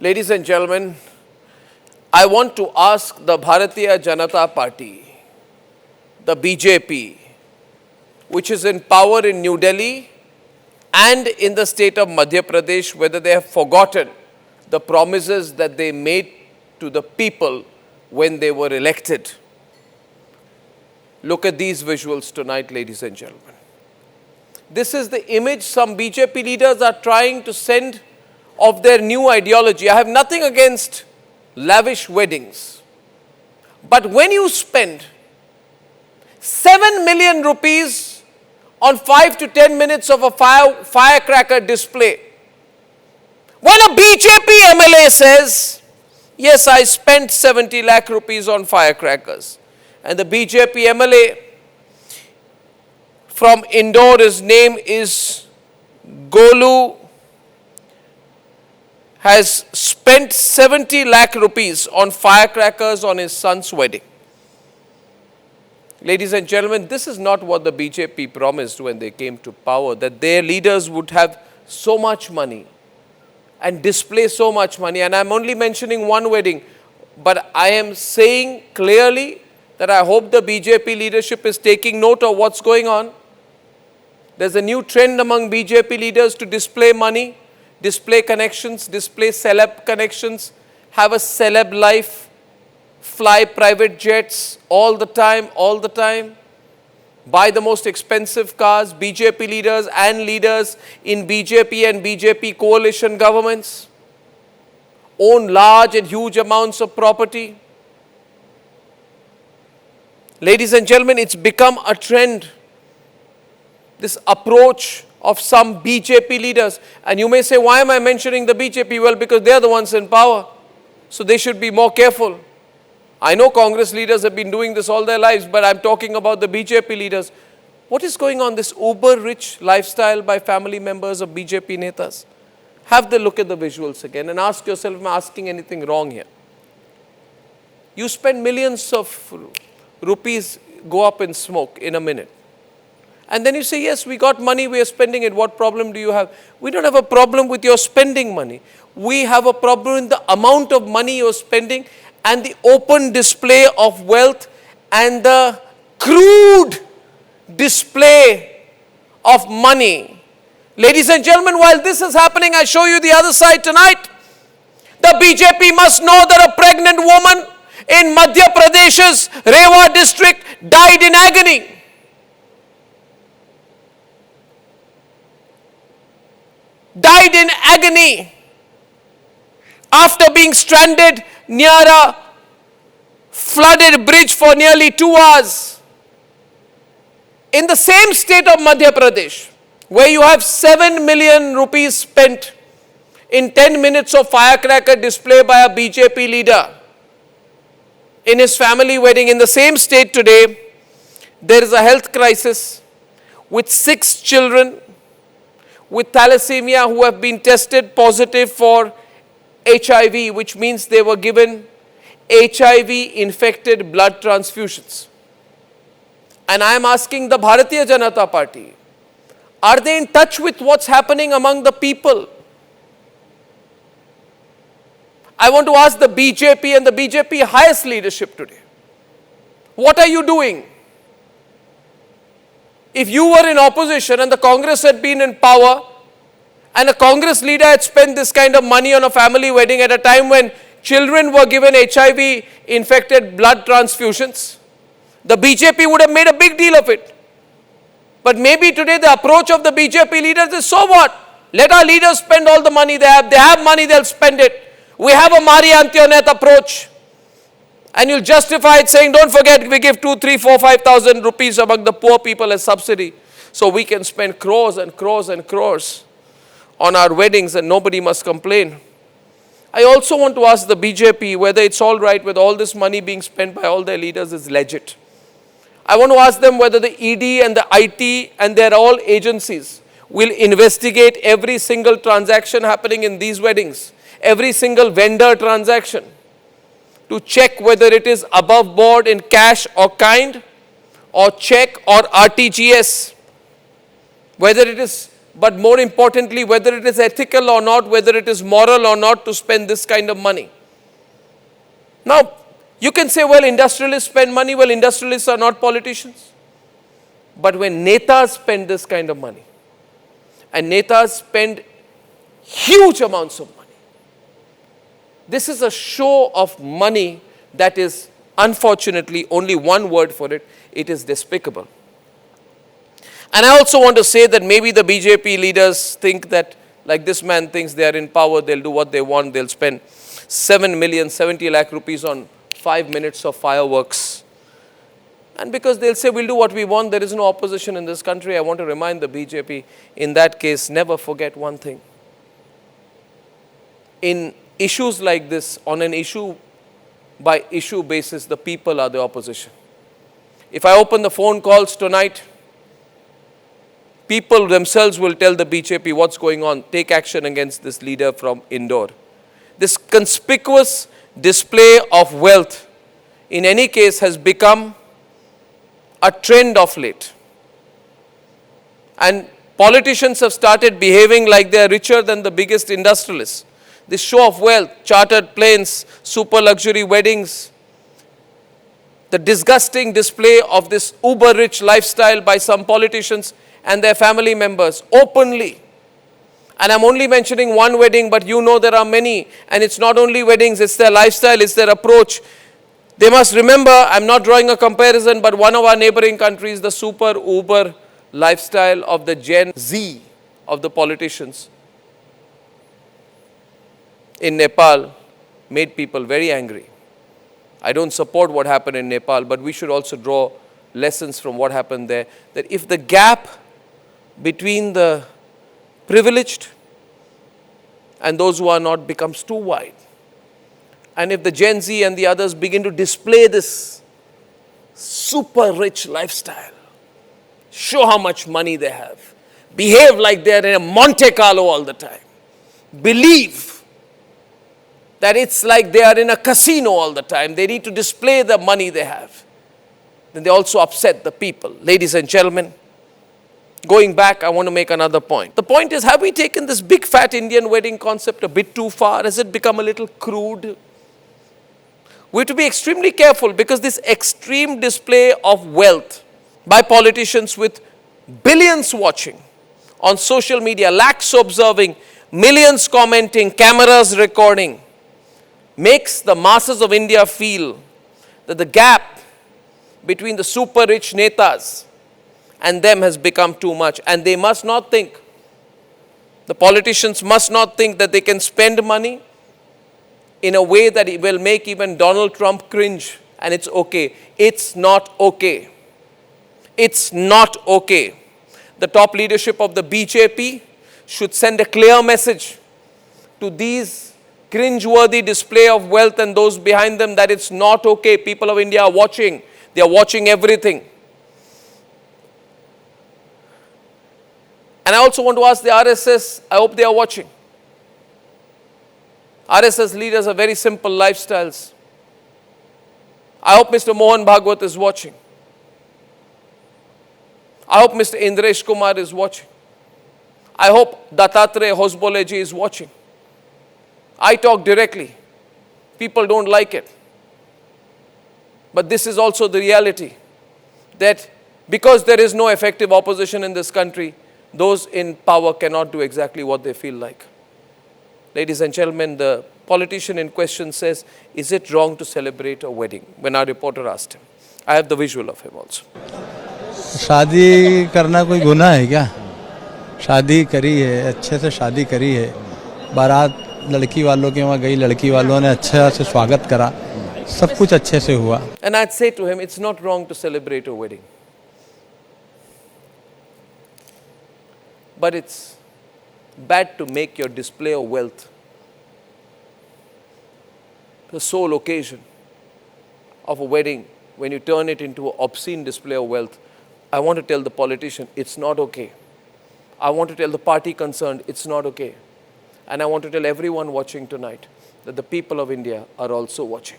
Ladies and gentlemen, I want to ask the Bharatiya Janata Party, the BJP, which is in power in New Delhi and in the state of Madhya Pradesh, whether they have forgotten the promises that they made to the people when they were elected. Look at these visuals tonight, ladies and gentlemen. This is the image some BJP leaders are trying to send of their new ideology. I have nothing against lavish weddings. But when you spend 7 million rupees on 5 to 10 minutes of a firecracker display, when a BJP MLA says, yes, I spent 70 lakh rupees on firecrackers, and the BJP MLA from Indore, his name is Golu, has spent 70 lakh rupees on firecrackers on his son's wedding. Ladies and gentlemen, this is not what the BJP promised when they came to power, that their leaders would have so much money and display so much money. And I'm only mentioning one wedding, but I am saying clearly that I hope the BJP leadership is taking note of what's going on. There's a new trend among BJP leaders to display money, display connections, display celeb connections, have a celeb life, fly private jets all the time, buy the most expensive cars, BJP leaders and leaders in BJP and BJP coalition governments, own large and huge amounts of property. Ladies and gentlemen, it's become a trend, this approach of some BJP leaders. And you may say, why am I mentioning the BJP? Well, because they are the ones in power. So they should be more careful. I know Congress leaders have been doing this all their lives, but I'm talking about the BJP leaders. What is going on, this uber-rich lifestyle by family members of BJP netas? Have the look at the visuals again and ask yourself, am I asking anything wrong here? You spend millions of rupees go up in smoke in a minute. And then you say, yes, we got money, we are spending it. What problem do you have? We don't have a problem with your spending money. We have a problem in the amount of money you're spending and the open display of wealth and the crude display of money. Ladies and gentlemen, while this is happening, I show you the other side tonight. The BJP must know that a pregnant woman in Madhya Pradesh's Rewa district died in agony. Died in agony after being stranded near a flooded bridge for nearly 2 hours. In the same state of Madhya Pradesh, where you have 7 million rupees spent in 10 minutes of firecracker display by a BJP leader in his family wedding, in the same state today, there is a health crisis with 6 children with thalassemia who have been tested positive for HIV, which means they were given HIV-infected blood transfusions. And I am asking the Bharatiya Janata Party, are they in touch with what's happening among the people? I want to ask the BJP and the BJP highest leadership today, what are you doing? If you were in opposition and the Congress had been in power and a Congress leader had spent this kind of money on a family wedding at a time when children were given HIV-infected blood transfusions, the BJP would have made a big deal of it. But maybe today the approach of the BJP leaders is, so what? Let our leaders spend all the money they have. They have money, they'll spend it. We have a Mari Antionet approach. And you'll justify it saying, don't forget, we give 2, 3, 4, 5,000 rupees among the poor people as subsidy. So we can spend crores and crores and crores on our weddings and nobody must complain. I also want to ask the BJP whether it's all right with all this money being spent by all their leaders is legit. I want to ask them whether the ED and the IT and their all agencies will investigate every single transaction happening in these weddings, every single vendor transaction, to check whether it is above board in cash or kind or check or RTGS, whether it is but more importantly, whether it is ethical or not, whether it is moral or not to spend this kind of money. Now, you can say, well, industrialists spend money. Well, industrialists are not politicians. But when netas spend this kind of money, and netas spend huge amounts of money, this is a show of money that is, unfortunately, only one word for it, it is despicable. And I also want to say that maybe the BJP leaders think that, like this man thinks they are in power, they'll do what they want, they'll spend 70 lakh rupees on 5 minutes of fireworks. And because they'll say, we'll do what we want, there is no opposition in this country. I want to remind the BJP, in that case, never forget one thing. In issues like this, on an issue by issue basis, the people are the opposition. If I open the phone calls tonight, people themselves will tell the BJP what's going on, take action against this leader from Indore. This conspicuous display of wealth, in any case, has become a trend of late. And politicians have started behaving like they are richer than the biggest industrialists. This show of wealth, chartered planes, super luxury weddings, the disgusting display of this uber-rich lifestyle by some politicians and their family members openly. And I'm only mentioning one wedding, but you know there are many. And it's not only weddings, it's their lifestyle, it's their approach. They must remember, I'm not drawing a comparison, but one of our neighboring countries, the super uber lifestyle of the Gen Z of the politicians in Nepal made people very angry. I don't support what happened in Nepal, but we should also draw lessons from what happened there. That if the gap between the privileged and those who are not becomes too wide, and if the Gen Z and the others begin to display this super rich lifestyle, show how much money they have, behave like they're in a Monte Carlo all the time, believe that it's like they are in a casino all the time, they need to display the money they have, then they also upset the people. Ladies and gentlemen, going back, I want to make another point. The point is, have we taken this big fat Indian wedding concept a bit too far? Has it become a little crude? We have to be extremely careful, because this extreme display of wealth by politicians with billions watching on social media, lakhs observing, millions commenting, cameras recording, makes the masses of India feel that the gap between the super rich netas and them has become too much. And they must not think, the politicians must not think that they can spend money in a way that it will make even Donald Trump cringe, and it's okay. It's not okay. It's not okay. The top leadership of the BJP should send a clear message to these cringe-worthy display of wealth and those behind them that it's not okay. People of India are watching. They are watching everything. And I also want to ask the RSS, I hope they are watching. RSS leaders have very simple lifestyles. I hope Mr. Mohan Bhagwat is watching. I hope Mr. Indresh Kumar is watching. I hope Dattatreya Hosboleji is watching. I talk directly. People don't like it. But this is also the reality, that because there is no effective opposition in this country, those in power cannot do exactly what they feel like. Ladies and gentlemen, the politician in question says, is it wrong to celebrate a wedding? When our reporter asked him. I have the visual of him also. शादी करना कोई गुनाह है क्या? शादी करी है, अच्छे से शादी करी है, बारात लड़की वालों के वहाँ गई, लड़की वालों ने अच्छा से स्वागत करा, सब कुछ अच्छे से हुआ. And I'd say to him, it's not wrong to celebrate a wedding. But it's bad to make your display of wealth the sole occasion of a wedding. When you turn it into an obscene display of wealth, I want to tell the politician, it's not okay. I want to tell the party concerned, it's not okay. And I want to tell everyone watching tonight that the people of India are also watching.